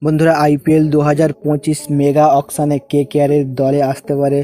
বন্ধুরা IPL 2025 mega অকশানে কেকেআরের দলে আসতে পারে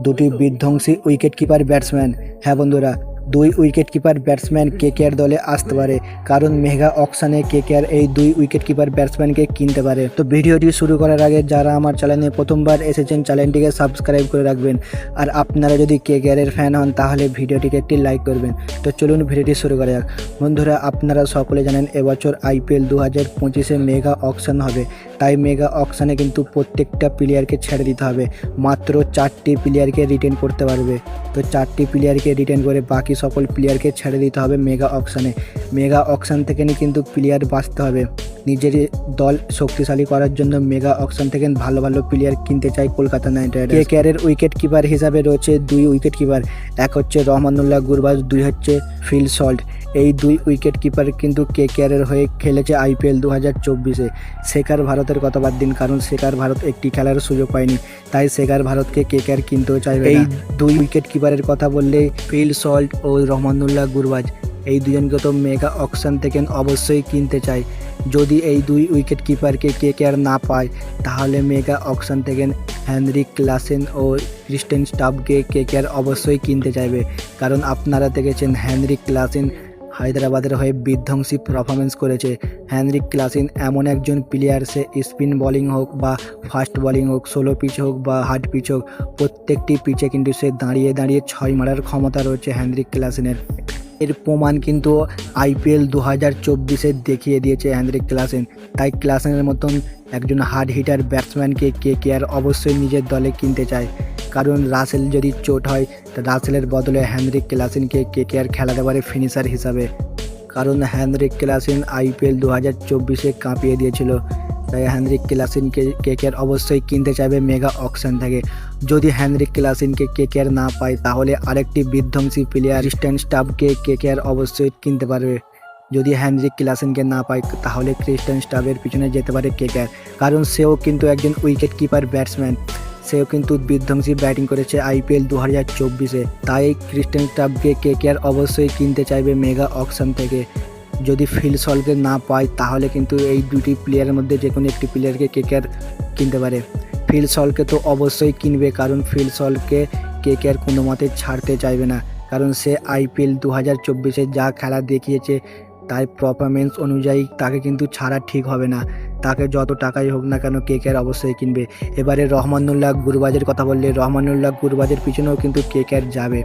দুটি বিধ্বংসী উইকেট কিপার ব্যাটসম্যান। হ্যাঁ বন্ধুরা, দুই উইকেট কিপার ব্যাটসম্যান কেকেআর দলে আসতে পারে, কারণ মেগা অকশানে কেকেআর এই দুই উইকেট কিপার ব্যাটসম্যানকে কিনতে পারে। তো ভিডিওটি শুরু করার আগে যারা আমার চ্যানেলে প্রথমবার এসেছেন চ্যানেলটিকে সাবস্ক্রাইব করে রাখবেন, আর আপনারা যদি কেকেআরের ফ্যান হন তাহলে ভিডিওটিকে একটি লাইক করবেন। তো চলুন ভিডিওটি শুরু করা যাক। বন্ধুরা, আপনারা সকলে জানেন এবছর আইপিএল 2025-এ মেগা অকশন হবে, তাই মেগা অকশানে কিন্তু প্রত্যেকটা প্লেয়ারকে ছেড়ে দিতে হবে। মাত্র 4টি প্লেয়ারকে রিটেন করতে পারবে। তো 4টি প্লেয়ারকে রিটেন করে বাকি সকল প্লেয়ারকে ছেড়ে দিতে হবে মেগা অকশানে। মেগা অকশান থেকে কিন্তু প্লেয়ার বাঁচতে হবে। নিজের দল শক্তিশালী করার জন্য মেগা অকশন থেকে ভালো ভালো প্লেয়ার কিনতে চাই কলকাতা নাইট রাইডার্স। কেকেআরের উইকেট কিপার হিসাবে রয়েছে দুই উইকেট কিপার, এক হচ্ছে রহমানুল্লাহ গুরবাজ, দুই হচ্ছে ফিল সল্ট। এই দুই উইকেট কিপার কিন্তু কেকেআরের হয়ে খেলেছে আইপিএল 2024-এ। শেখার ভারতের কথা বাদ দিন, কারণ শেখার ভারত একটি খেলার সুযোগ পায়নি, তাই শেখার ভারতকে কেকেআর কিনতেও চাইবে। এই দুই উইকেট কিপারের কথা বললে ফিল সল্ট ও রহমানুল্লাহ গুরবাজ, এই দুজনকে তো মেগা অকশন থেকে অবশ্যই কিনতে চাই। যদি এই দুই উইকেট কিপারকে কেকেআর না পায় তাহলে মেগা অকশন থেকে হেনরিক ক্লাসেন ও ক্রিস্টেন স্টাফকে কেকেআর অবশ্যই কিনতে চাইবে, কারণ আপনারা দেখেছেন হেনরিক ক্লাসেন হায়দ্রাবাদের হয়ে বিধ্বংসী পারফরমেন্স করেছে। হেনরিক ক্লাসেন এমন একজন প্লেয়ার, সে স্পিন বোলিং হোক বা ফাস্ট বোলিং হোক, স্লো পিচ হোক বা হার্ড পিচ হোক, প্রত্যেকটি পিচে কিন্তু সে দাঁড়িয়ে দাঁড়িয়ে 6 মারার ক্ষমতা রয়েছে হেনরিক ক্লাসেনের। এর প্রমাণ কিন্তু আইপিএল 2024-এ দেখিয়ে দিয়েছে হেনরিক ক্লাসেন। তাই ক্লাসেনের মতন একজন হার্ড হিটার ব্যাটসম্যানকে কেকেআর অবশ্যই নিজের দলে কিনতে চায়, কারণ রাসেল যদি চোট হয় তা রাসেলের বদলে হেনরিক ক্লাসেনকে কেকেআর খেলাতে পারে ফিনিশার হিসাবে, কারণ হেনরিক ক্লাসেন আইপিএল 2024-এ কাঁপিয়ে দিয়েছিল। তাই হেনরিক ক্লাসেনকে কেকেআর অবশ্যই কিনতে চাইবে মেগা অকশন থেকে। যদি হেনরিক ক্লাসেনকে কেকেআর না পায় তাহলে আরেকটি বিধ্বংসী প্লেয়ার ক্রিস্টেন স্টাফকে কেকেআর অবশ্যই কিনতে পারবে। যদি হেনরিক ক্লাসেনকে না পায় তাহলে ক্রিস্টেন স্টাফের পিছনে যেতে পারে কেকেআর, কারণ সেও কিন্তু একজন উইকেট কিপার ব্যাটসম্যান। সেও কিন্তু বিধ্বংসী ব্যাটিং করেছে আইপিএল 2024-এ। তাই ক্রিস্টেন স্টাফকে কেকেআর অবশ্যই কিনতে চাইবে মেগা অকশন থেকে। যদি ফিল সলকে না পায় তাহলে কিন্তু এই দুটি প্লেয়ারের মধ্যে যে কোনো একটি প্লেয়ারকে কেকেআর কিনতে পারে। ফিল সলকে তো অবশ্যই কিনবে, কারণ ফিল সলকে কেকেআর কোনো মতে ছাড়তে চাইবে না, কারণ সে আইপিএল 2024-এ যা খেলা দেখিয়েছে তাই পারফরমেন্স অনুযায়ী তাকে কিন্তু ছাড়া ঠিক হবে না। তাকে যত টাকাই হোক না কেন কেকেআর অবশ্যই কিনবে। এবারে রহমানুল্লাহ গুরবাজের কথা বললে রহমানুল্লাহ গুরবাজের পিছনেও কিন্তু কেকেআর যাবে।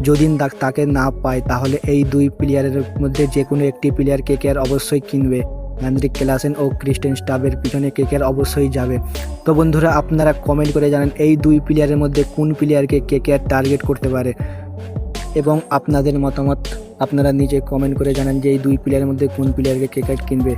যদি তাকে না পায় তাহলে এই দুই প্লেয়ারের মধ্যে যে কোনো একটি প্লেয়ার কেকেআর অবশ্যই কিনবে। হেনরিক ক্লাসেন ও ক্রিস্টেন স্টাফের পিছনে কেকেআর অবশ্যই যাবে। তো বন্ধুরা, আপনারা কমেন্ট করে জানান এই দুই প্লেয়ারের মধ্যে কোন প্লেয়ারকে কেকেআর টার্গেট করতে পারে, এবং আপনাদের মতামত আপনারা নিজে কমেন্ট করে জানান যে এই দুই প্লেয়ারের মধ্যে কোন প্লেয়ারকে কেকেআর কিনবে।